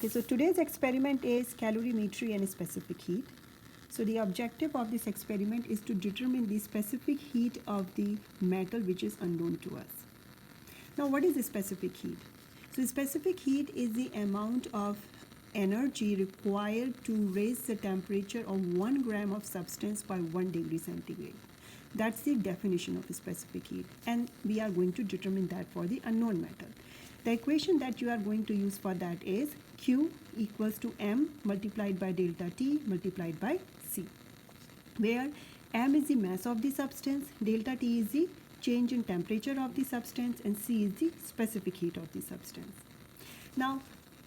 Okay, so today's experiment is calorimetry and specific heat. So the objective of this experiment is to determine the specific heat of the metal which is unknown to us. Now what is the specific heat? So specific heat is the amount of energy required to raise the temperature of 1 gram of substance by 1 degree centigrade. That's the definition of specific heat, and we are going to determine that for the unknown metal. The equation that you are going to use for that is Q equals to M multiplied by delta T multiplied by C, where M is the mass of the substance, delta T is the change in temperature of the substance, and C is the specific heat of the substance. Now,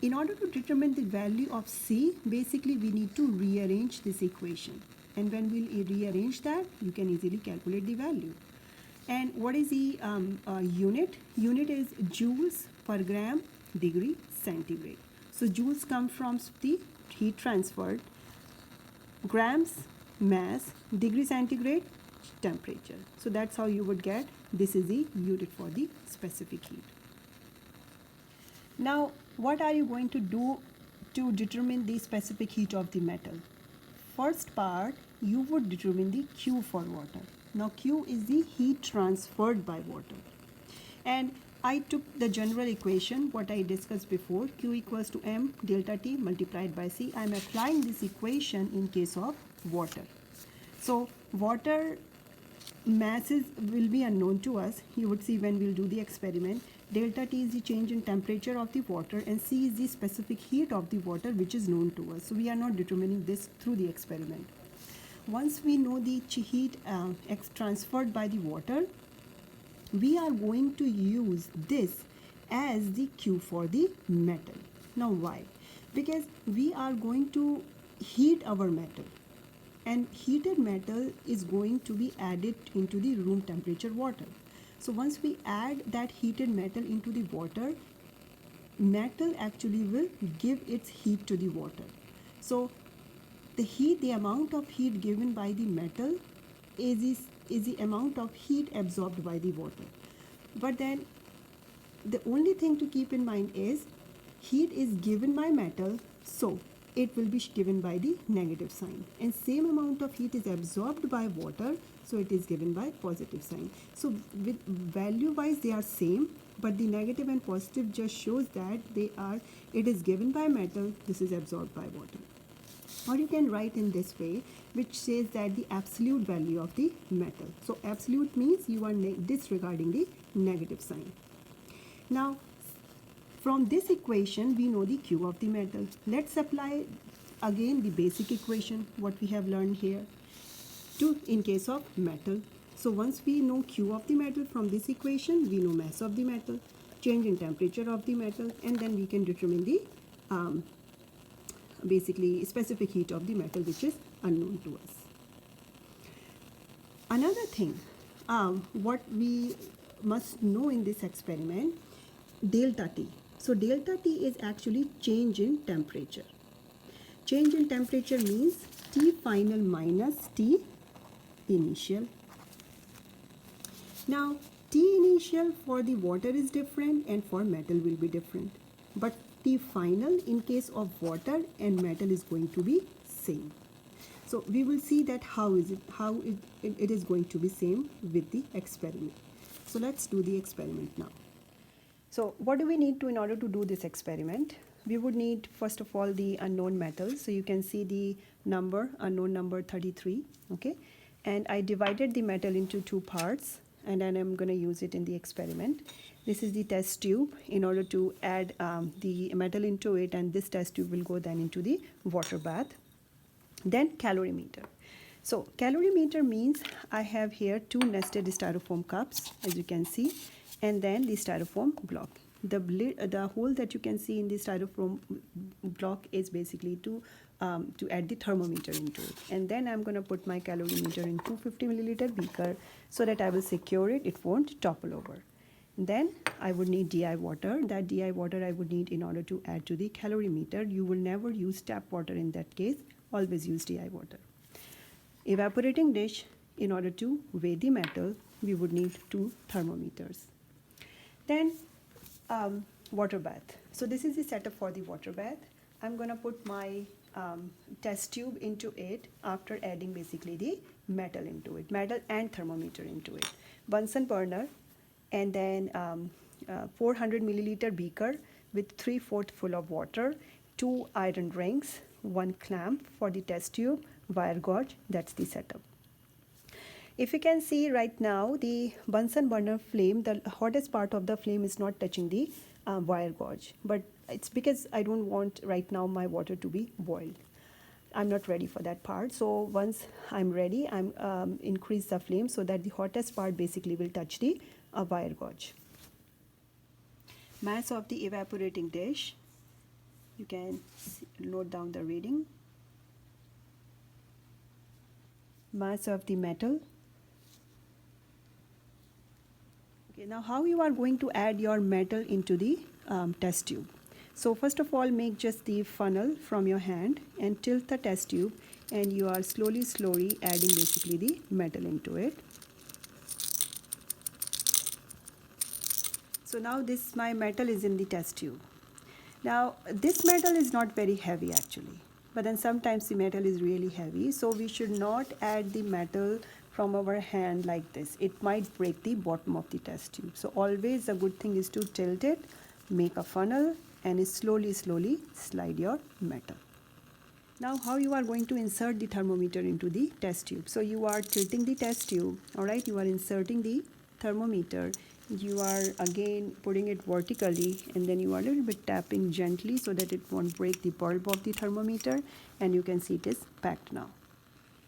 in order to determine the value of C, basically we need to rearrange this equation. And when we'll rearrange that, you can easily calculate the value. And what is the unit? Unit is joules per gram degree centigrade. So joules come from the heat transferred, grams mass, degree centigrade temperature. So that's how you would get this is the unit for the specific heat. Now what are you going to do to determine the specific heat of the metal? First part, you would determine the Q for water. Now Q is the heat transferred by water, and I took the general equation what I discussed before, Q equals to M delta T multiplied by C. I am applying this equation in case of water. So water masses will be unknown to us. You would see when we'll do the experiment. Delta T is the change in temperature of the water, and C is the specific heat of the water which is known to us. So we are not determining this through the experiment. Once we know the heat transferred by the water, we are going to use this as the Q for the metal. Now why? Because we are going to heat our metal, and heated metal is going to be added into the room temperature water. So once we add that heated metal into the water, metal actually will give its heat to the water. So the amount of heat given by the metal is the amount of heat absorbed by the water. But then the only thing to keep in mind is heat is given by metal, so it will be given by the negative sign, and same amount of heat is absorbed by water, so it is given by positive sign. So with value wise they are same, but the negative and positive just shows that it is given by metal, this is absorbed by water. Or you can write in this way, which says that the absolute value of the metal. So absolute means you are disregarding the negative sign. Now from this equation we know the Q of the metal. Let's apply again the basic equation what we have learned here in case of metal. So once we know Q of the metal, from this equation we know mass of the metal, change in temperature of the metal, and then we can determine the basically specific heat of the metal which is unknown to us. Another thing what we must know in this experiment, delta T. So delta T is actually change in temperature. Change in temperature means T final minus T initial. Now T initial for the water is different and for metal will be different, but T final in case of water and metal is going to be same. So we will see that how it is going to be same with the experiment. So let's do the experiment now. So what do we need to in order to do this experiment? We would need first of all the unknown metal. So you can see the number, unknown number 33, okay? And I divided the metal into two parts, and then I'm going to use it in the experiment. This is the test tube in order to add the metal into it, and this test tube will go then into the water bath. Then calorimeter. So calorimeter means I have here two nested styrofoam cups, as you can see, and then the styrofoam block. The hole that you can see in the styrofoam block is basically to add the thermometer into it. And then I'm going to put my calorimeter in 250 milliliter beaker so that I will secure it, it won't topple over. Then I would need DI water. That DI water I would need in order to add to the calorimeter. You will never use tap water in that case, always use DI water. Evaporating dish. In order to weigh the metal, we would need two thermometers. Then water bath. So this is the setup for the water bath. I'm gonna put my test tube into it after adding basically the metal into it, metal and thermometer into it. Bunsen burner, and then 400 milliliter beaker with 3/4 full of water, 2 iron rings, 1 clamp for the test tube, wire gauge. That's the setup. If you can see right now, the Bunsen burner flame, the hottest part of the flame is not touching the wire gauge, but it's because I don't want right now my water to be boiled. I'm not ready for that part. So once I'm ready, I'm increase the flame so that the hottest part basically will touch the wire gauge. Mass of the evaporating dish. You can note down the reading. Mass of the metal. Okay, now how you are going to add your metal into the test tube. So first of all, make just the funnel from your hand and tilt the test tube, and you are slowly adding basically the metal into it. So now this my metal is in the test tube. Now this metal is not very heavy actually, but then sometimes the metal is really heavy, so we should not add the metal from our hand like this. It might break the bottom of the test tube. So always a good thing is to tilt it, make a funnel, and slowly slide your metal. Now how you are going to insert the thermometer into the test tube. So you are tilting the test tube, all right, you are inserting the thermometer, you are again putting it vertically, and then you are a little bit tapping gently so that it won't break the bulb of the thermometer, and you can see it is packed now.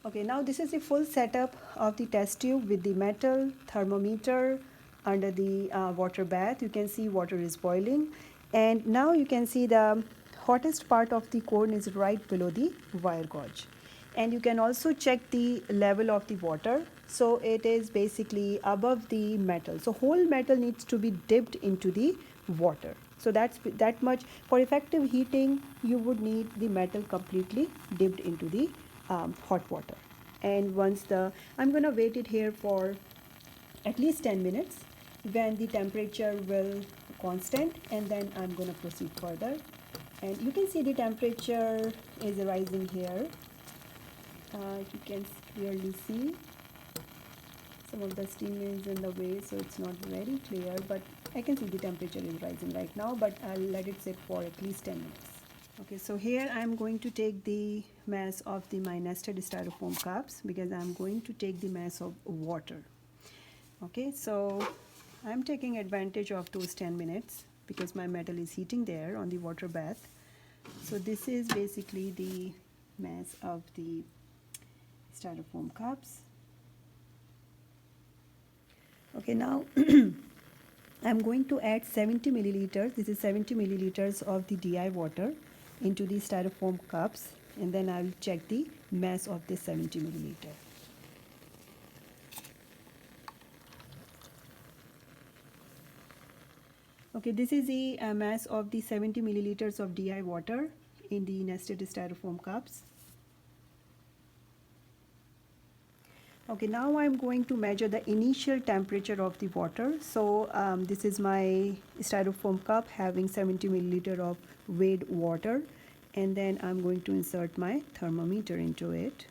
Okay, now this is the full setup of the test tube with the metal, thermometer under the water bath. You can see water is boiling, and now you can see the hottest part of the cone is right below the wire gauge. And you can also check the level of the water. So it is basically above the metal. So whole metal needs to be dipped into the water. So that's that much. For effective heating, you would need the metal completely dipped into the hot water. And once I'm gonna wait it here for at least 10 minutes when the temperature will constant, and then I'm gonna proceed further. And you can see the temperature is rising here. You can clearly see some of the steam is in the way, so it's not very clear, but I can see the temperature is rising right now, but I'll let it sit for at least 10 minutes. Okay, so here I'm going to take the mass of my nested styrofoam cups because I'm going to take the mass of water. Okay, so I'm taking advantage of those 10 minutes because my metal is heating there on the water bath. So this is basically the mass of the styrofoam cups. Okay, now I'm going to add 70 milliliters. This is 70 milliliters of the DI water into the styrofoam cups, and then I'll check the mass of this 70 milliliter. Okay, this is the mass of the 70 milliliters of DI water in the nested styrofoam cups. Okay, now I'm going to measure the initial temperature of the water. So this is my styrofoam cup having 70 milliliter of weighed water, and then I'm going to insert my thermometer into it.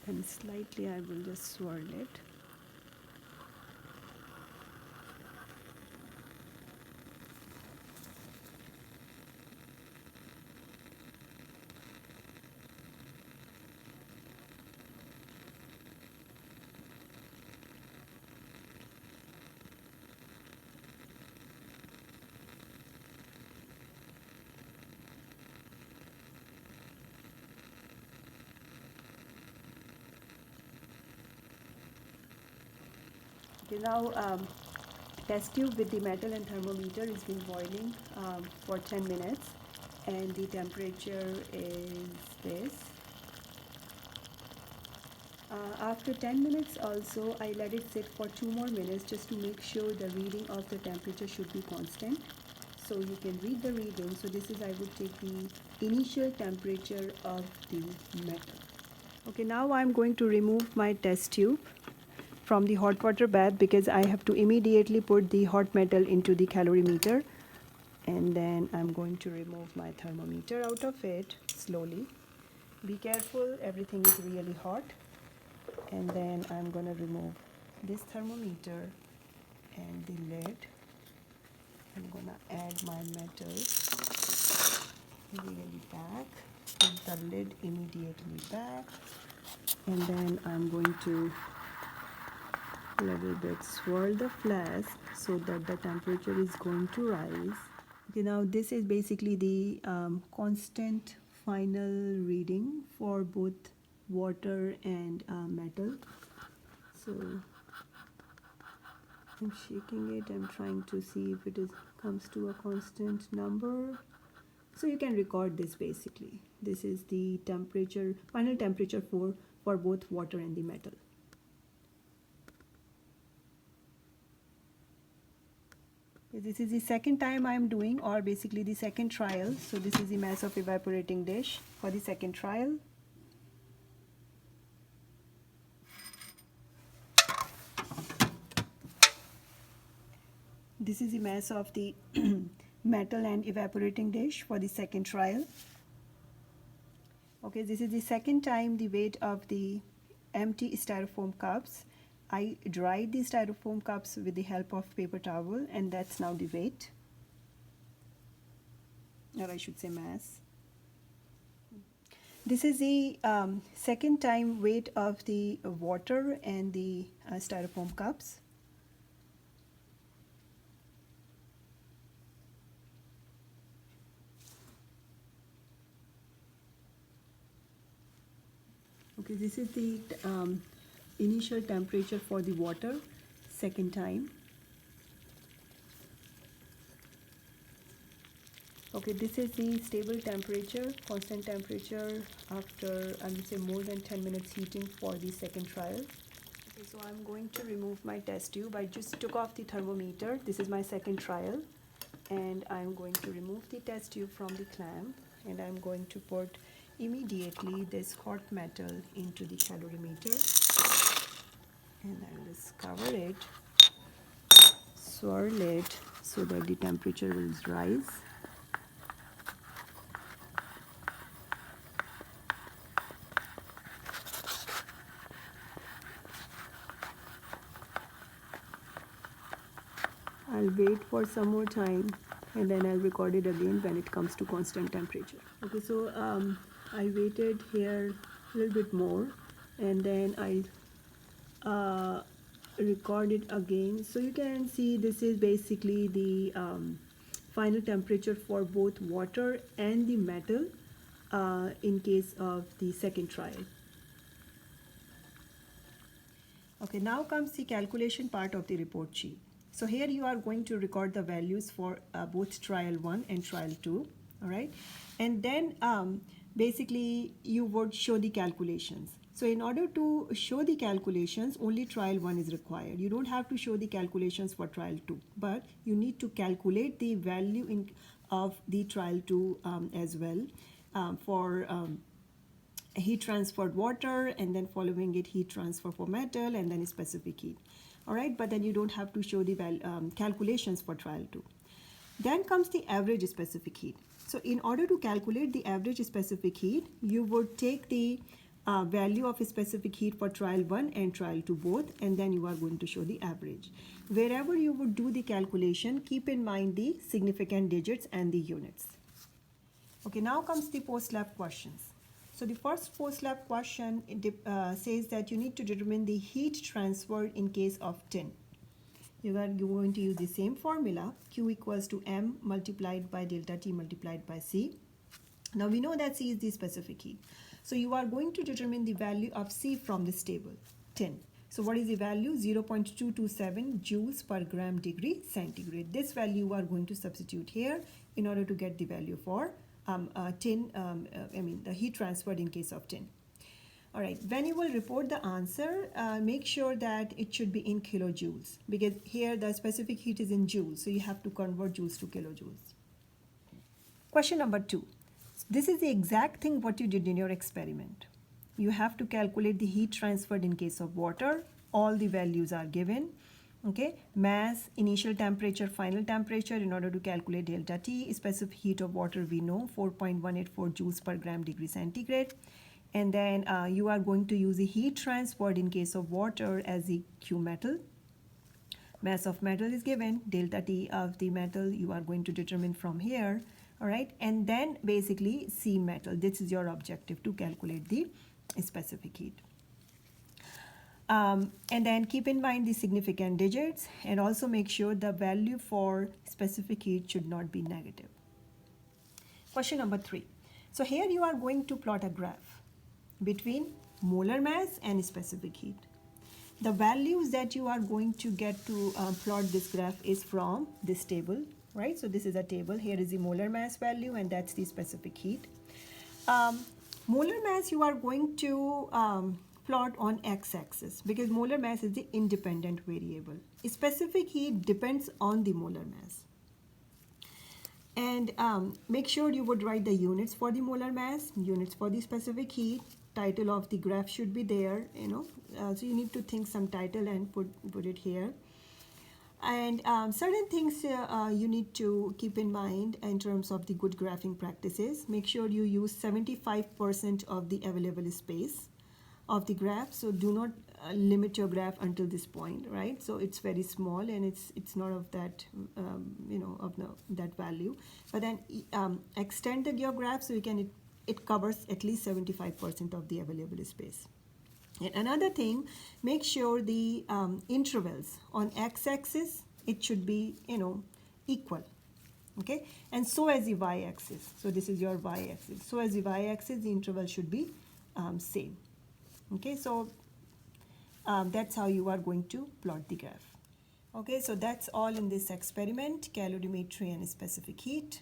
And slightly I will just swirl it. Okay, now test tube with the metal and thermometer is been boiling for 10 minutes, and the temperature is this. After 10 minutes also, I let it sit for 2 more minutes just to make sure the reading of the temperature should be constant. So you can read the reading. So this is, I would take the initial temperature of the metal. Okay, now I'm going to remove my test tube from the hot water bath because I have to immediately put the hot metal into the calorimeter, and then I'm going to remove my thermometer out of it slowly. Be careful, everything is really hot. And then I'm going to remove this thermometer and the lid. I'm going to add my metal really back, put the lid immediately back, and then I'm going to little bit swirl the flask so that the temperature is going to rise. Okay, now this is basically the constant final reading for both water and metal. So I'm shaking it, I'm trying to see if it comes to a constant number. So you can record this basically. This is the temperature, final temperature for both water and the metal. This is the second time I am doing, or basically the second trial. So this is the mass of evaporating dish for the second trial. This is the mass of the metal and evaporating dish for the second trial. Okay, this is the second time the weight of the empty styrofoam cups. I dried the styrofoam cups with the help of paper towel, and that's now the weight, or I should say mass. This is the second time weight of the water and the styrofoam cups. Okay, this is the initial temperature for the water, second time. Okay, this is the stable temperature, constant temperature after, I would say, more than 10 minutes heating for the second trial. Okay, so I'm going to remove my test tube. I just took off the thermometer. This is my second trial, and I'm going to remove the test tube from the clamp, and I'm going to put immediately this hot metal into the calorimeter, and I'll just cover it, swirl it so that the temperature will rise. I'll wait for some more time, and then I'll record it again when it comes to constant temperature. Okay, so I waited here a little bit more, and then I record it again. So you can see this is basically the final temperature for both water and the metal in case of the second trial. Okay, now comes the calculation part of the report sheet. So here you are going to record the values for both trial 1 and trial 2, all right? And then basically you would show the calculations. So in order to show the calculations, only trial 1 is required. You don't have to show the calculations for trial 2, but you need to calculate the value of the trial 2 as well for heat transferred water, and then following it heat transfer for metal, and then specific heat. All right, but then you don't have to show the calculations for trial 2. Then comes the average specific heat. So in order to calculate the average specific heat, you would take the value of a specific heat for trial 1 and trial 2 both, and then you are going to show the average. Wherever you would do the calculation, keep in mind the significant digits and the units. Okay, now comes the post-lab questions. So the first post-lab question says that you need to determine the heat transfer in case of tin. You are going to use the same formula, Q equals to M multiplied by delta T multiplied by C. Now we know that C is the specific heat. So you are going to determine the value of C from this table, tin. So what is the value? 0.227 joules per gram degree centigrade. This value you are going to substitute here in order to get the value for tin, the heat transferred in case of tin. All right, when you will report the answer, make sure that it should be in kilojoules, because here the specific heat is in joules, so you have to convert joules to kilojoules. Question number 2. This is the exact thing what you did in your experiment. You have to calculate the heat transferred in case of water all the values are given. Okay, mass, initial temperature, final temperature. In order to calculate delta T, specific heat of water we know 4.184 joules per gram degree centigrade. And then you are going to use the heat transferred in case of water as the Q metal. Mass of metal is given, delta T of the metal you are going to determine from here. All right, and then basically C metal. This is your objective, to calculate the specific heat. And then keep in mind the significant digits, and also make sure the value for specific heat should not be negative. Question number 3. So here you are going to plot a graph between molar mass and specific heat. The values that you are going to get to plot this graph is from this table, right? So this is a table. Here is the molar mass value, and that's the specific heat. Molar mass you are going to plot on x-axis, because molar mass is the independent variable. Specific heat depends on the molar mass. And make sure you would write the units for the molar mass, units for the specific heat. Title of the graph should be there, so you need to think some title and put it here. And certain things you need to keep in mind in terms of the good graphing practices. Make sure you use 75% of the available space of the graph. So do not limit your graph until this point, right? So it's very small, and it's not of that that value. But then extend your graph so you can it covers at least 75% of the available space. And another thing, make sure the intervals on x-axis, it should be equal. Okay, and so as the y-axis. So this is your y-axis. So as the y-axis, the interval should be same. Okay, so that's how you are going to plot the graph. Okay, so that's all in this experiment, calorimetry and specific heat.